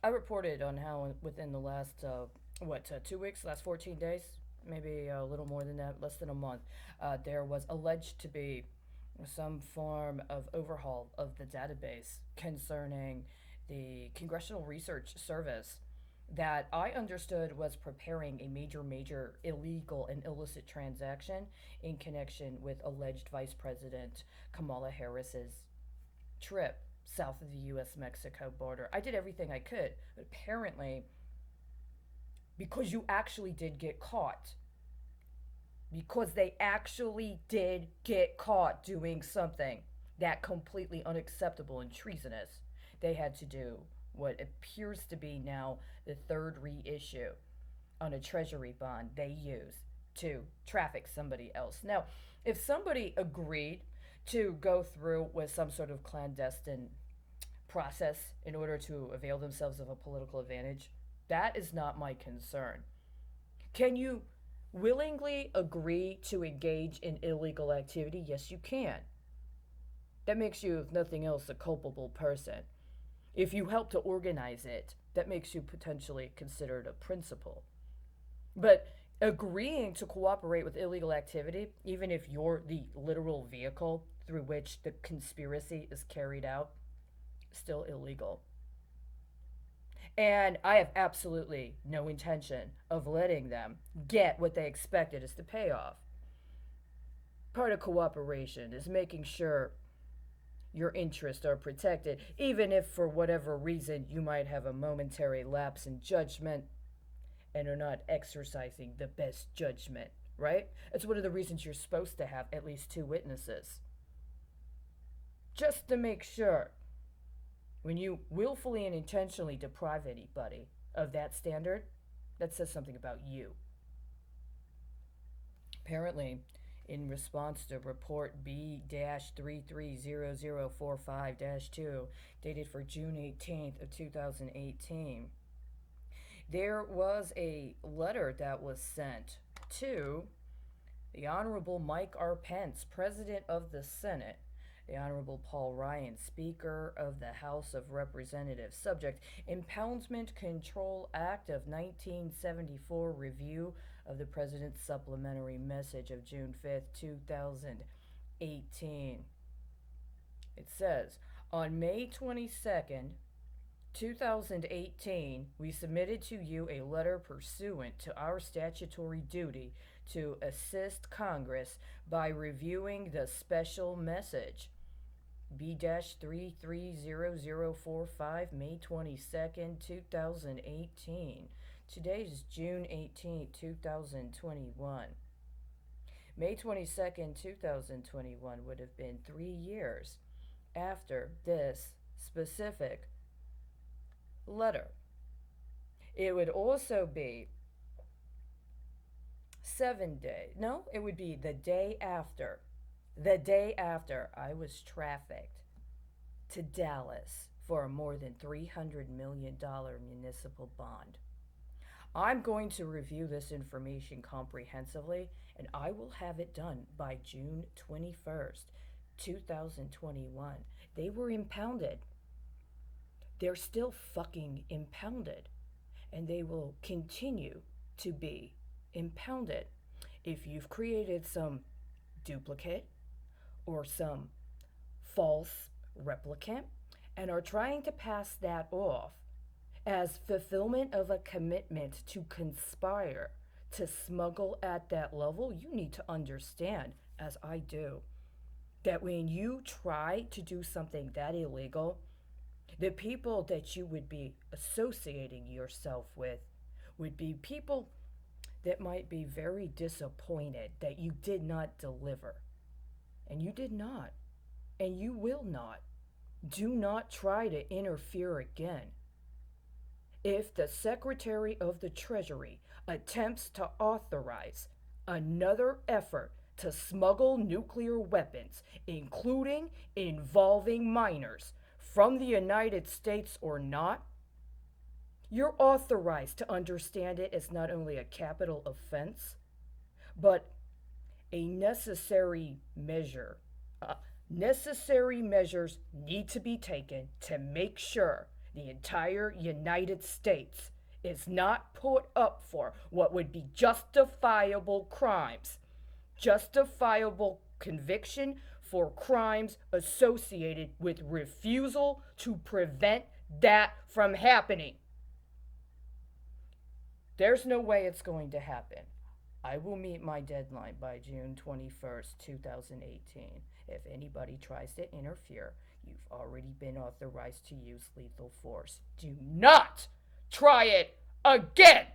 I reported on how within the last 2 weeks, last 14 days, maybe a little more than that, less than a month, there was alleged to be some form of overhaul of the database concerning the Congressional Research Service that I understood was preparing a major illegal and illicit transaction in connection with alleged Vice President Kamala Harris's trip south of the US Mexico border. I did everything I could, but apparently, because you actually did get caught, because they actually did get caught doing something that completely unacceptable and treasonous, they had to do what appears to be now the third reissue on a treasury bond they use to traffic somebody else. Now, if somebody agreed to go through with some sort of clandestine process in order to avail themselves of a political advantage, that is not my concern. Can you willingly agree to engage in illegal activity? Yes, you can. That makes you, if nothing else, a culpable person. If you help to organize it, that makes you potentially considered a principal. But agreeing to cooperate with illegal activity, even if you're the literal vehicle through which the conspiracy is carried out, still illegal. And I have absolutely no intention of letting them get what they expected as the payoff. Part of cooperation is making sure your interests are protected, even if for whatever reason you might have a momentary lapse in judgment and are not exercising the best judgment, right? It's one of the reasons you're supposed to have at least two witnesses. Just to make sure when you willfully and intentionally deprive anybody of that standard, that says something about you. Apparently, in response to report B-330045-2, dated for June 18th of 2018, there was a letter that was sent to the Honorable Mike R. Pence, President of the Senate, the Honorable Paul Ryan, Speaker of the House of Representatives. Subject: Impoundment Control Act of 1974 review of the President's supplementary message of June 5th, 2018. It says, on May 22nd, 2018, we submitted to you a letter pursuant to our statutory duty to assist Congress by reviewing the special message B-330045, May 22nd, 2018. Today is June 18th, 2021. May 22nd, 2021 would have been 3 years after this specific letter. It would also be 7 days. No, it would be the day after. The day after I was trafficked to Dallas for a more than $300 million municipal bond. I'm going to review this information comprehensively, and I will have it done by June 21st, 2021. They were impounded. They're still fucking impounded, and they will continue to be impounded. If you've created some duplicate or some false replicant and are trying to pass that off as fulfillment of a commitment to conspire to smuggle at that level, you need to understand, as I do, that when you try to do something that illegal, the people that you would be associating yourself with would be people that might be very disappointed that you did not deliver. And you did not. And you will not. Do not try to interfere again. If the Secretary of the Treasury attempts to authorize another effort to smuggle nuclear weapons, including involving minors, from the United States or not, you're authorized to understand it as not only a capital offense, but a necessary measure. Necessary measures need to be taken to make sure The entire United States is not put up for what would be justifiable crimes, justifiable conviction for crimes associated with refusal to prevent that from happening. There's no way it's going to happen. I will meet my deadline by June 21st, 2018. If anybody tries to interfere, you've already been authorized to use lethal force. Do not try it again!